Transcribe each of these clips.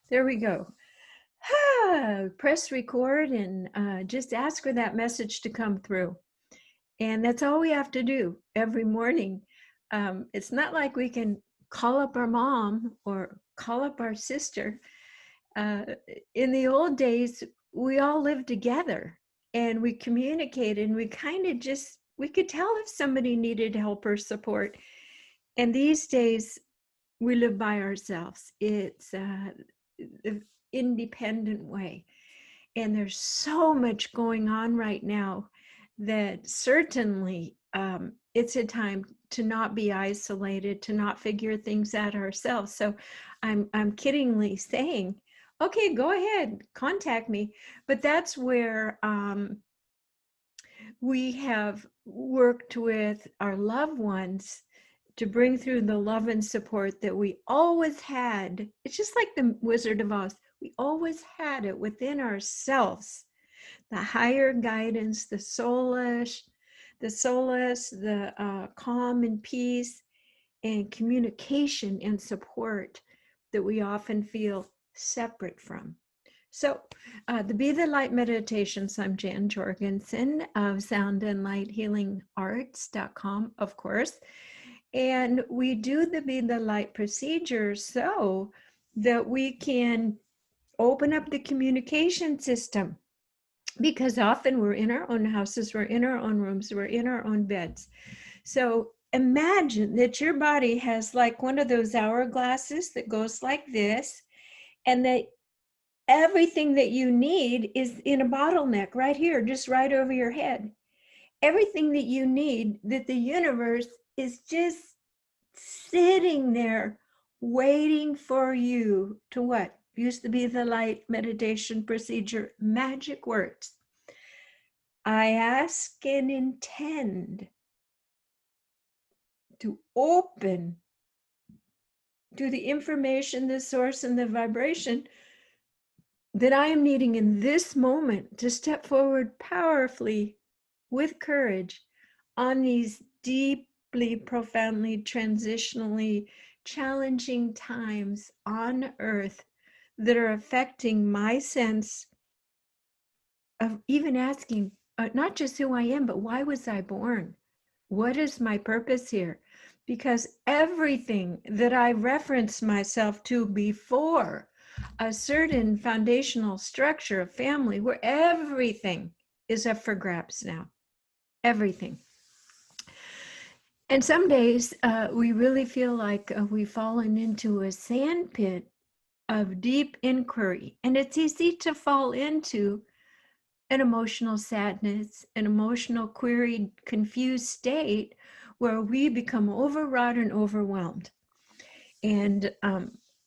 There we go. Press record and just ask for that message to come through. And that's all we have to do every morning. It's not like we can call up our mom or call up our sister. Uh, in the old days, we all lived together and we communicated, and we kind of just, we could tell if somebody needed help or support. And these days, we live by ourselves. It's the independent way. And there's so much going on right now that certainly it's a time to not be isolated, to not figure things out ourselves. So I'm kiddingly saying, okay, go ahead, contact me. But that's where we have worked with our loved ones to bring through the love and support that we always had. It's just like the Wizard of Oz. We always had it within ourselves. The higher guidance, the solace, the calm and peace and communication and support that we often feel separate from. So the Be the Light Meditations, I'm Jan Jorgensen of soundandlighthealingarts.com, of course. And we do the Be the Light procedure so that we can open up the communication system, because often we're in our own houses, we're in our own rooms, we're in our own beds. So imagine that your body has like one of those hourglasses that goes like this, and that everything that you need is in a bottleneck right here, just right over your head. Everything that you need, that the universe is just sitting there waiting for you to what? Used to be the light meditation procedure, magic words. I ask and intend to open to the information, the source, and the vibration that I am needing in this moment to step forward powerfully with courage on these deeply, profoundly, transitionally challenging times on Earth that are affecting my sense of even asking not just who I am, but why was I born? What is my purpose here? Because everything that I referenced myself to before, a certain foundational structure of family where everything is up for grabs now, everything. And some days we really feel like we've fallen into a sandpit of deep inquiry. And it's easy to fall into an emotional sadness, an emotional queried, confused state where we become overwrought and overwhelmed. And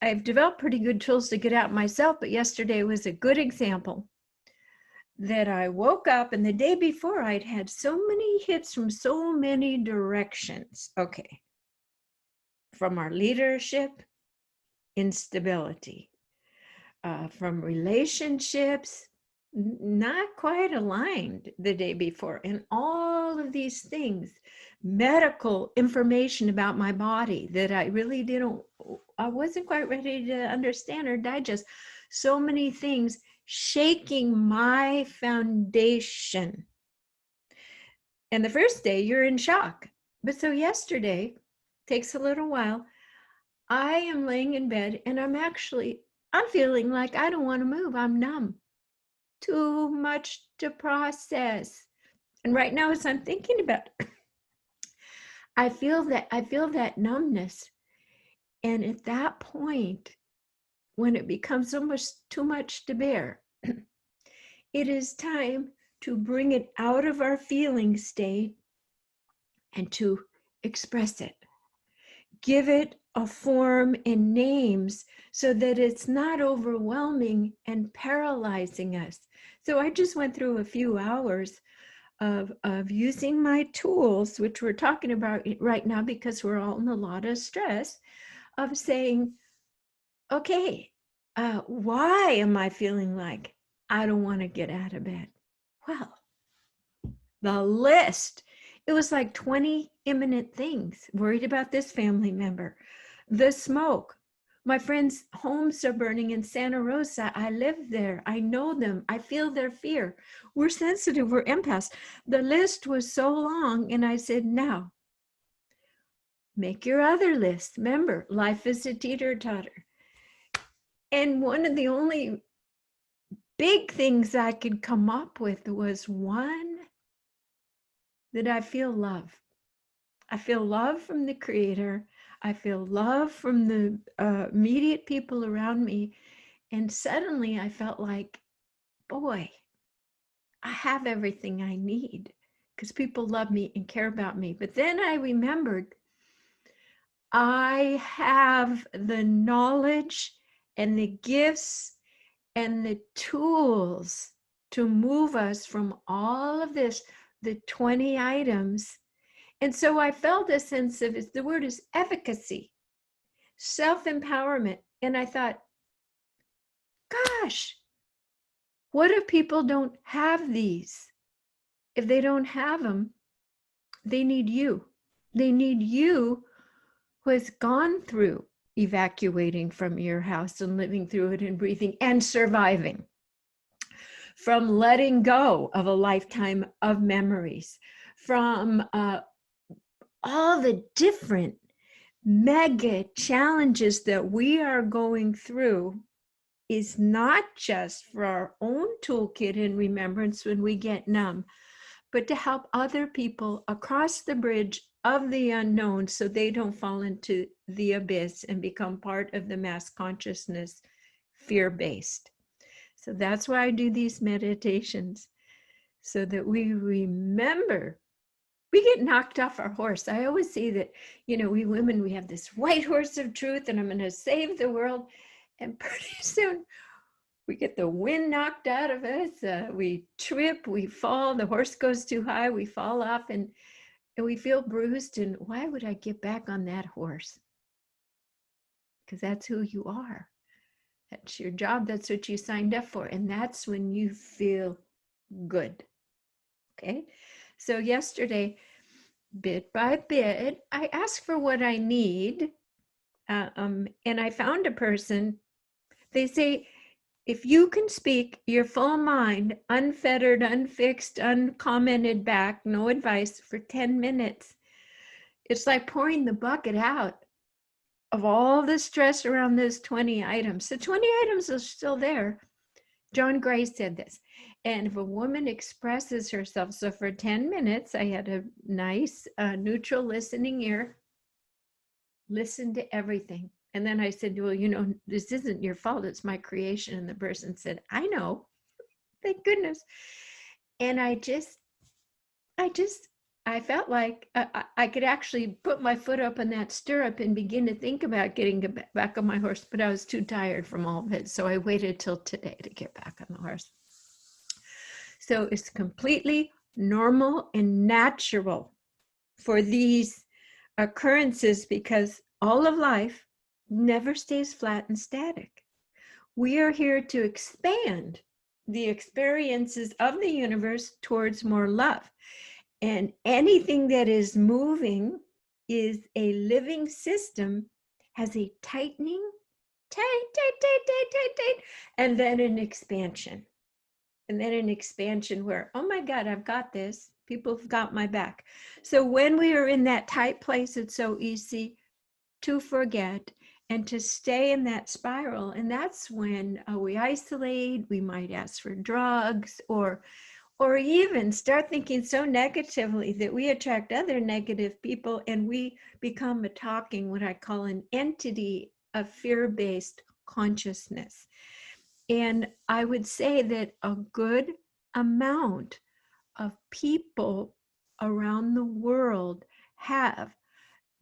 I've developed pretty good tools to get out myself, but yesterday was a good example that I woke up, and the day before I'd had so many hits from so many directions. Okay. From our leadership, instability, from relationships, not quite aligned the day before, and all of these things, medical information about my body that I really I wasn't quite ready to understand or digest. So many things shaking my foundation. And the first day you're in shock. But so yesterday, takes a little while, I am laying in bed and I'm feeling like I don't want to move. I'm numb. Too much to process. And right now, as I'm thinking about it, I feel that numbness. And at that point, when it becomes almost too much to bear, it is time to bring it out of our feeling state and to express it. Give it a form and names so that it's not overwhelming and paralyzing us. So I just went through a few hours of using my tools, which we're talking about right now because we're all in a lot of stress, of saying, okay, why am I feeling like I don't want to get out of bed? Well, the list, it was like 20 imminent things. Worried about this family member, the smoke, My friends' homes are burning in Santa Rosa. I live there. I know them. I feel their fear. We're sensitive. We're empaths. The list was so long. And I said, now, make your other list. Remember, life is a teeter-totter. And one of the only big things I could come up with was one, that I feel love. I feel love from the Creator. I feel love from the immediate people around me. And suddenly I felt like, boy, I have everything I need because people love me and care about me. But then I remembered I have the knowledge and the gifts and the tools to move us from all of this, the 20 items. And so I felt a sense of, the word is efficacy, self-empowerment. And I thought, gosh, what if people don't have these? If they don't have them, they need you. They need you who has gone through evacuating from your house and living through it and breathing and surviving, from letting go of a lifetime of memories, from all the different mega challenges that we are going through, is not just for our own toolkit and remembrance when we get numb, but to help other people across the bridge of the unknown so they don't fall into the abyss and become part of the mass consciousness, fear-based. So that's why I do these meditations, so that we remember. We get knocked off our horse. I always see that, we women, we have this white horse of truth and I'm going to save the world. And pretty soon we get the wind knocked out of us. We trip, we fall, the horse goes too high, we fall off and we feel bruised. And why would I get back on that horse? Because that's who you are. That's your job. That's what you signed up for. And that's when you feel good. Okay. So yesterday, bit by bit, I asked for what I need. And I found a person. They say, if you can speak your full mind, unfettered, unfixed, uncommented back, no advice for 10 minutes, it's like pouring the bucket out of all the stress around those 20 items. The 20 items are still there. John Gray said this. And if a woman expresses herself, so for 10 minutes, I had a nice neutral listening ear, listen to everything. And then I said, well, this isn't your fault. It's my creation. And the person said, I know, thank goodness. And I felt like I could actually put my foot up in that stirrup and begin to think about getting back on my horse, but I was too tired from all of it. So I waited till today to get back on the horse. So it's completely normal and natural for these occurrences, because all of life never stays flat and static. We are here to expand the experiences of the universe towards more love. And anything that is moving is a living system, has a tightening, tight, and then an expansion. And then an expansion where, oh my God, I've got this. People have got my back. So when we are in that tight place, it's so easy to forget and to stay in that spiral. And that's when we isolate, we might ask for drugs, or even start thinking so negatively that we attract other negative people and we become what I call an entity of fear-based consciousness. And I would say that a good amount of people around the world have,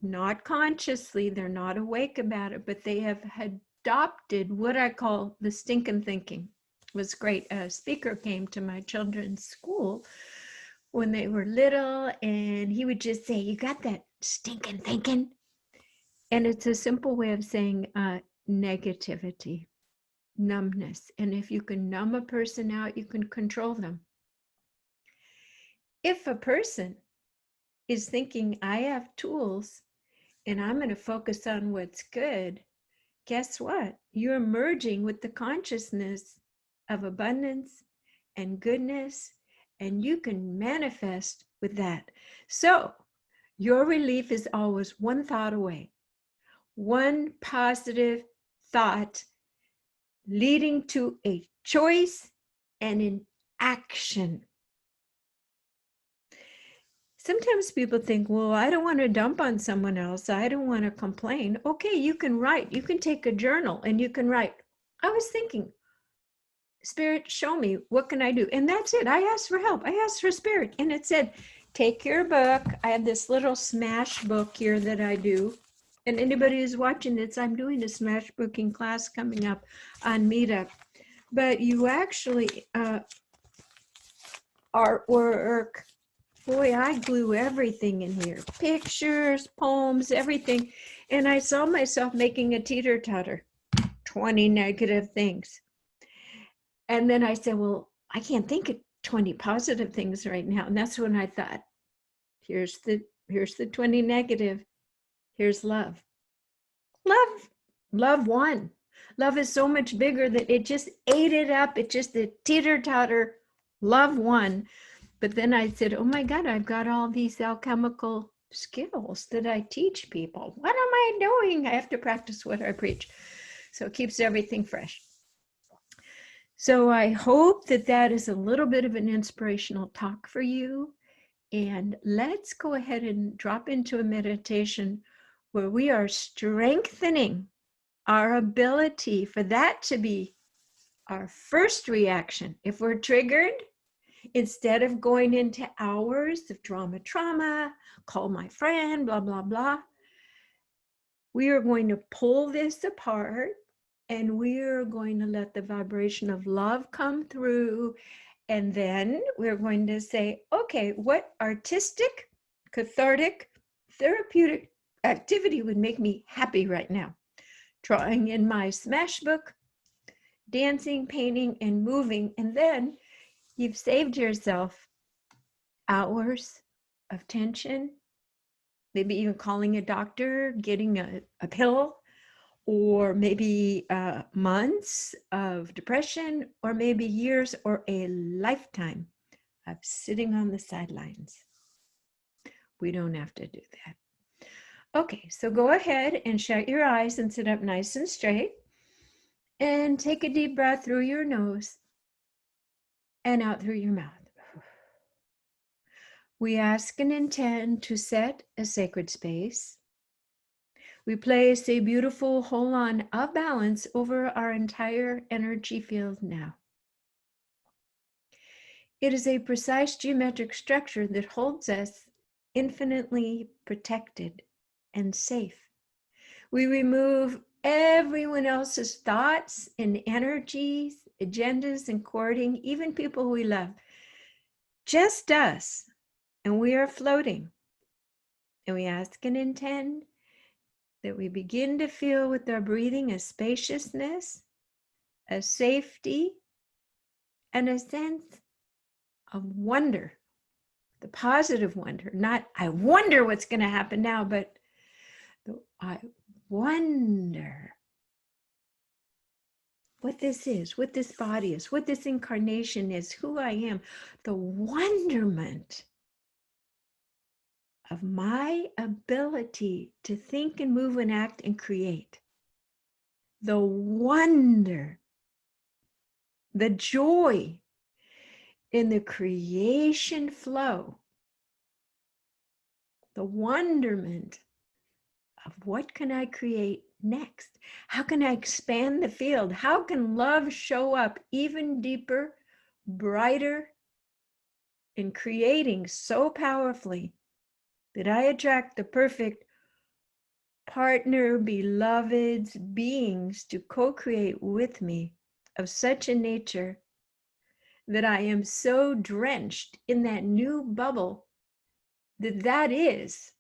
not consciously, they're not awake about it, but they have adopted what I call the stinking thinking. It was great. A speaker came to my children's school when they were little, and he would just say, you got that stinking thinking? And it's a simple way of saying negativity, numbness. And if you can numb a person out, you can control them. If a person is thinking, I have tools and I'm going to focus on what's good, guess what? You're merging with the consciousness of abundance and goodness, and you can manifest with that. So your relief is always one thought away, one positive thought leading to a choice and an action. Sometimes people think, well, I don't want to dump on someone else. I don't want to complain. Okay, you can write. You can take a journal and you can write. I was thinking, Spirit, show me, what can I do? And that's it. I asked for help. I asked for Spirit. And it said, take your book. I have this little smash book here that I do. And anybody who's watching this, I'm doing a smash booking class coming up on Meetup. But you actually, artwork, boy, I glue everything in here. Pictures, poems, everything. And I saw myself making a teeter-totter, 20 negative things. And then I said, well, I can't think of 20 positive things right now. And that's when I thought, here's the 20 negative. Here's love. Love won. Love is so much bigger that it just ate it up. It just a teeter-totter. Love won. But then I said, oh my God, I've got all these alchemical skills that I teach people. What am I doing? I have to practice what I preach. So it keeps everything fresh. So I hope that that is a little bit of an inspirational talk for you. And let's go ahead and drop into a meditation where we are strengthening our ability for that to be our first reaction. If we're triggered, instead of going into hours of trauma, call my friend, blah, blah, blah, we are going to pull this apart and we are going to let the vibration of love come through. And then we're going to say, okay, what artistic, cathartic, therapeutic activity would make me happy right now? Drawing in my smash book, dancing, painting, and moving. And then you've saved yourself hours of tension, maybe even calling a doctor, getting a pill, or maybe months of depression, or maybe years or a lifetime of sitting on the sidelines. We don't have to do that. Okay, so go ahead and shut your eyes and sit up nice and straight. And take a deep breath through your nose and out through your mouth. We ask and intend to set a sacred space. We place a beautiful hold-on of balance over our entire energy field now. It is a precise geometric structure that holds us infinitely protected and safe. We remove everyone else's thoughts and energies, agendas and courting, even people we love. Just us. And we are floating. And we ask and intend that we begin to feel with our breathing a spaciousness, a safety, and a sense of wonder, the positive wonder. Not, I wonder what's going to happen now, but I wonder what this is, what this body is, what this incarnation is, who I am, the wonderment of my ability to think and move and act and create. The wonder, the joy in the creation flow, the wonderment of what can I create next? How can I expand the field? How can love show up even deeper, brighter, in creating so powerfully that I attract the perfect partner, beloveds, beings to co-create with me of such a nature that I am so drenched in that new bubble that that is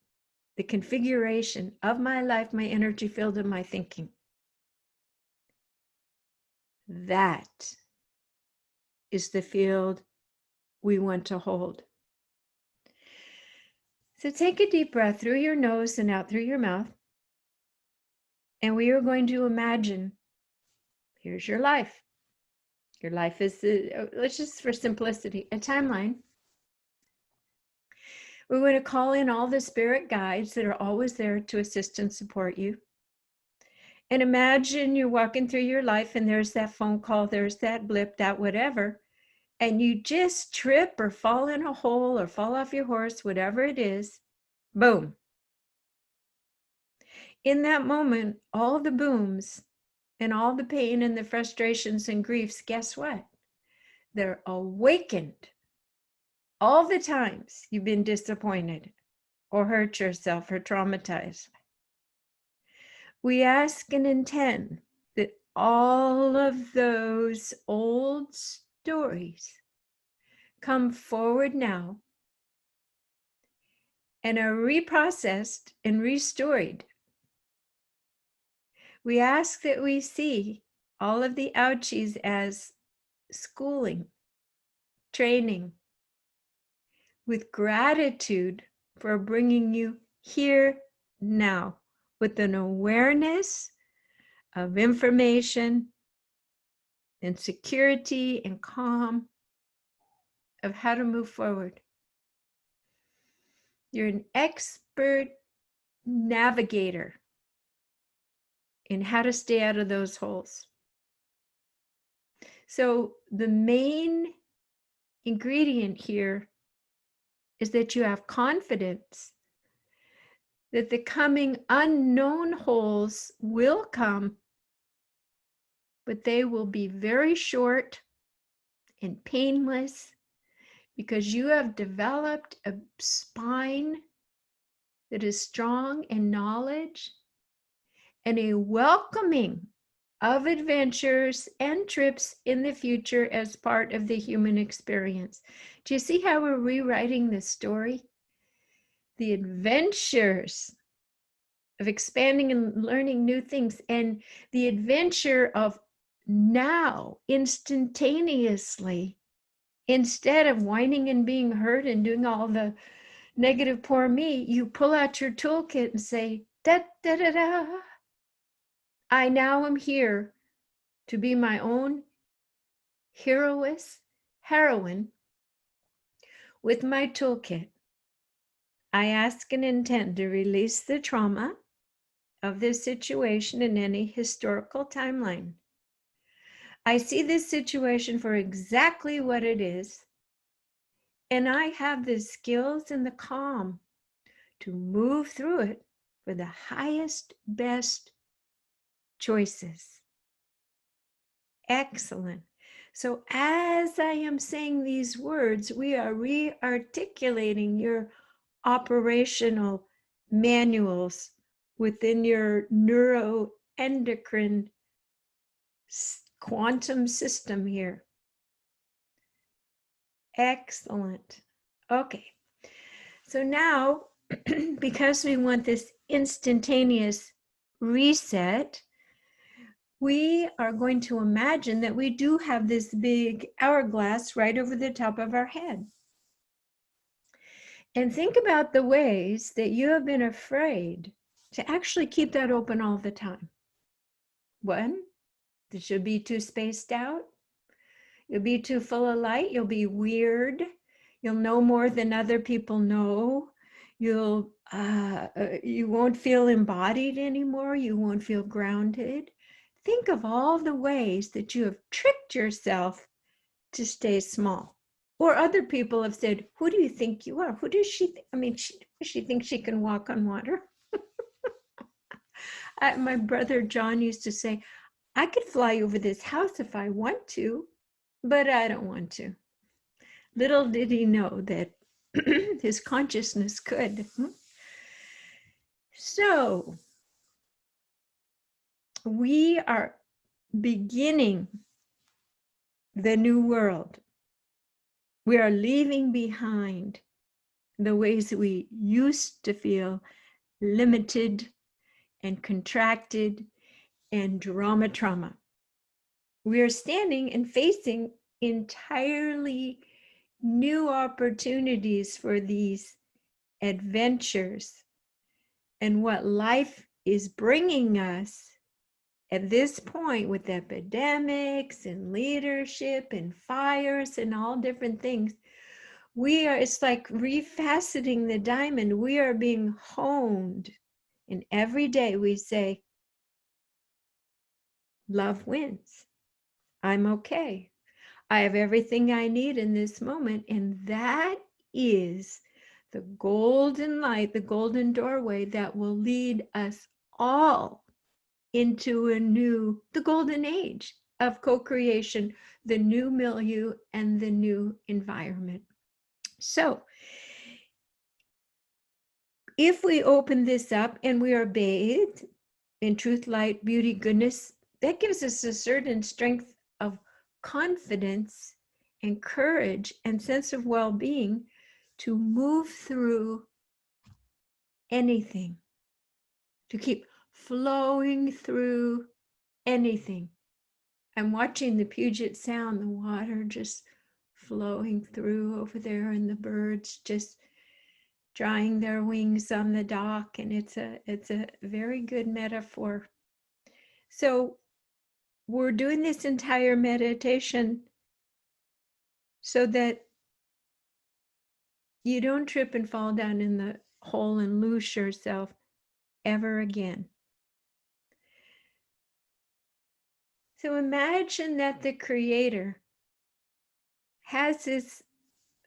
the configuration of my life, my energy field, and my thinking. That is the field we want to hold. So take a deep breath through your nose and out through your mouth. And we are going to imagine, here's your life. Your life is, let's just for simplicity, a timeline. We're going to call in all the spirit guides that are always there to assist and support you. And imagine you're walking through your life and there's that phone call, there's that blip, that whatever, and you just trip or fall in a hole or fall off your horse, whatever it is, boom. In that moment, all the booms and all the pain and the frustrations and griefs, guess what? They're awakened. All the times you've been disappointed or hurt yourself or traumatized. We ask and intend that all of those old stories come forward now and are reprocessed and restored. We ask that we see all of the ouchies as schooling, training, with gratitude for bringing you here now with an awareness of information and security and calm of how to move forward. You're an expert navigator in how to stay out of those holes. So the main ingredient here is that you have confidence that the coming unknown holes will come, but they will be very short and painless because you have developed a spine that is strong in knowledge and a welcoming of adventures and trips in the future as part of the human experience. Do you see how we're rewriting this story? The adventures of expanding and learning new things, and the adventure of now, instantaneously, instead of whining and being hurt and doing all the negative poor me, you pull out your toolkit and say, da da da da. I now am here to be my own heroine with my toolkit. I ask and intend to release the trauma of this situation in any historical timeline. I see this situation for exactly what it is, and I have the skills and the calm to move through it for the highest, best choices. Excellent. So as I am saying these words, we are re-articulating your operational manuals within your neuroendocrine quantum system here. Excellent. Okay. So now, because we want this instantaneous reset, we are going to imagine that we do have this big hourglass right over the top of our head. And think about the ways that you have been afraid to actually keep that open all the time. One, that you'll be too spaced out. You'll be too full of light. You'll be weird. You'll know more than other people know. You won't feel embodied anymore. You won't feel grounded. Think of all the ways that you have tricked yourself to stay small. Or other people have said, who do you think you are? Who does she think? I mean, she thinks she can walk on water. My brother John used to say, I could fly over this house if I want to, but I don't want to. Little did he know that his consciousness could. So we are beginning the new world. We are leaving behind the ways we used to feel limited and contracted and trauma. We are standing and facing entirely new opportunities for these adventures and what life is bringing us at this point with epidemics and leadership and fires and all different things. It's like refaceting the diamond. We are being honed. And every day we say, love wins. I'm okay. I have everything I need in this moment. And that is the golden light, the golden doorway that will lead us all into the golden age of co-creation, the new milieu and the new environment. So if we open this up and we are bathed in truth, light, beauty, goodness, that gives us a certain strength of confidence and courage and sense of well-being to move through anything, to keep flowing through anything. I'm watching the Puget Sound, the water just flowing through over there, and the birds just drying their wings on the dock, and it's a very good metaphor. So we're doing this entire meditation so that you don't trip and fall down in the hole and lose yourself ever again. So imagine that the Creator has this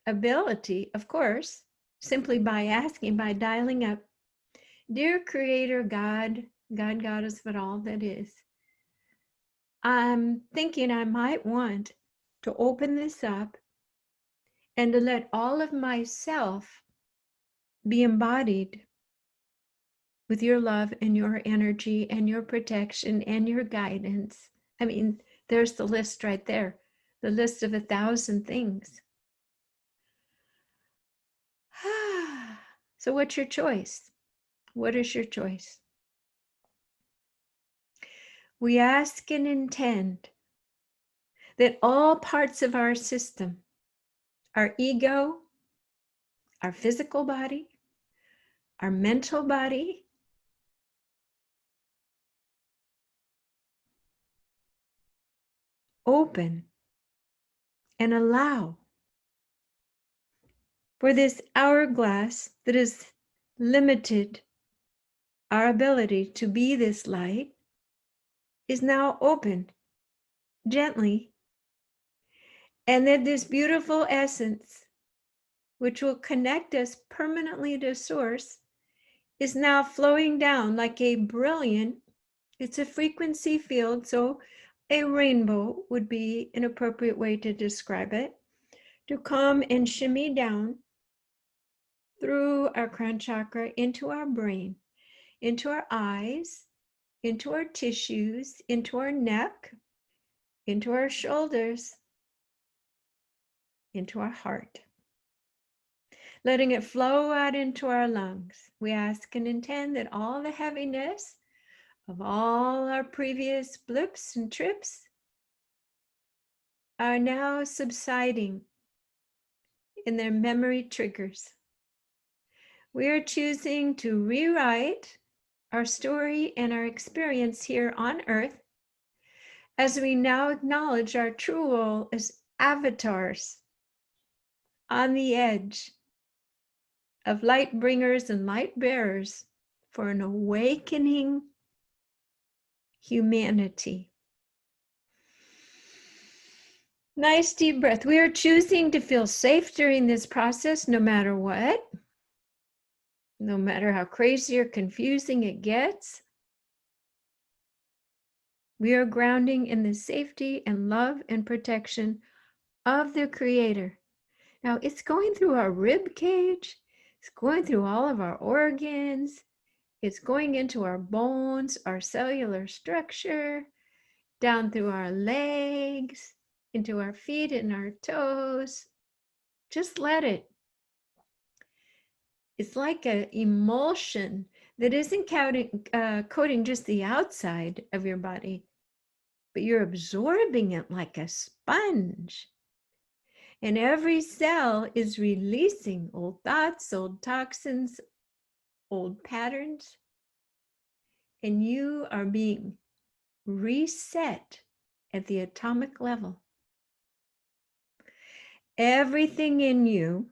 ability, of course, simply by asking, by dialing up, dear Creator God, Goddess, but all that is, I'm thinking I might want to open this up and to let all of myself be embodied with your love and your energy and your protection and your guidance. I mean, there's the list right there, the list of 1,000 things. So what's your choice? What is your choice? We ask and intend that all parts of our system, our ego, our physical body, our mental body, open and allow for this hourglass that has limited our ability to be this light is now opened gently, and that this beautiful essence, which will connect us permanently to source, is now flowing down like a brilliant, it's a frequency field, so a rainbow would be an appropriate way to describe it, to come and shimmy down through our crown chakra into our brain, into our eyes, into our tissues, into our neck, into our shoulders, into our heart. Letting it flow out into our lungs. We ask and intend that all the heaviness of all our previous blips and trips are now subsiding in their memory triggers. We are choosing to rewrite our story and our experience here on Earth as we now acknowledge our true role as avatars on the edge of light bringers and light bearers for an awakening humanity. Nice deep breath. We are choosing to feel safe during this process no matter what, no matter how crazy or confusing it gets. We are grounding in the safety and love and protection of the Creator. Now it's going through our rib cage, it's going through all of our organs, it's going into our bones, our cellular structure, down through our legs, into our feet and our toes. Just let it. It's like an emulsion that isn't coating just the outside of your body, but you're absorbing it like a sponge. And every cell is releasing old thoughts, old toxins, old patterns. and you are being reset at the atomic level. Everything in you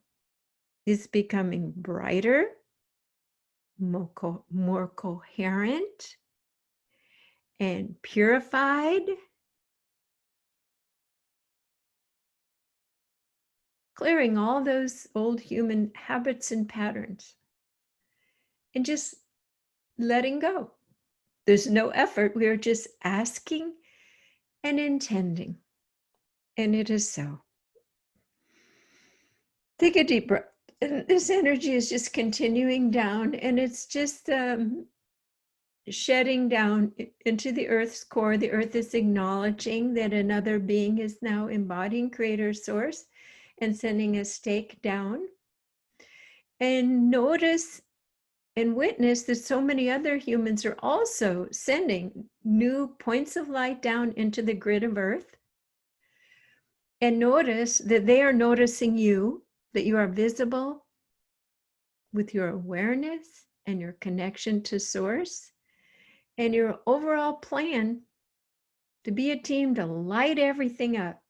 is becoming brighter, more coherent, and purified, clearing all those old human habits and patterns, and just letting go. There's no effort. We are just asking and intending, and it is so. Take a deep breath. And this energy is just continuing down, and it's just shedding down into the earth's core. The earth is acknowledging that another being is now embodying creator source and sending a stake down. And notice and witness that so many other humans are also sending new points of light down into the grid of earth. And notice that they are noticing you, that you are visible with your awareness and your connection to source and your overall plan to be a team to light everything up.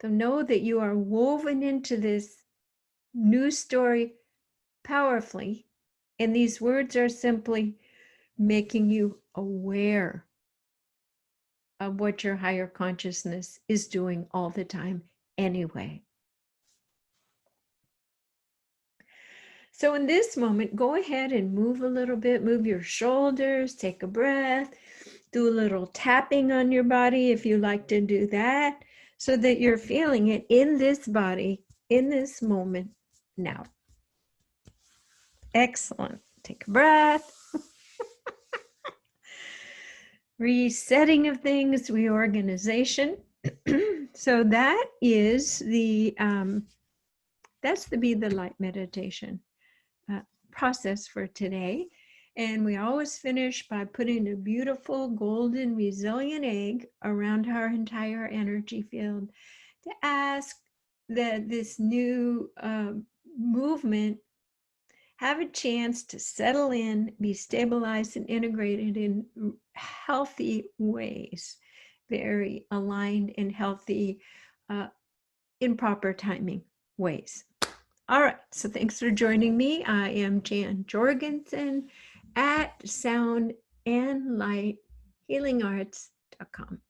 So know that you are woven into this new story powerfully, and these words are simply making you aware of what your higher consciousness is doing all the time anyway. So in this moment, go ahead and move a little bit, move your shoulders, take a breath, do a little tapping on your body if you like to do that, so that you're feeling it in this body, in this moment now. Excellent. Take a breath. Resetting of things, reorganization. So that is that's the Be the Light meditation process for today. And we always finish by putting a beautiful golden resilient egg around our entire energy field to ask that this new movement have a chance to settle in, be stabilized and integrated in healthy ways, very aligned and healthy in proper timing ways. All right, so thanks for joining me. I am Jan Jorgensen at soundandlighthealingarts.com.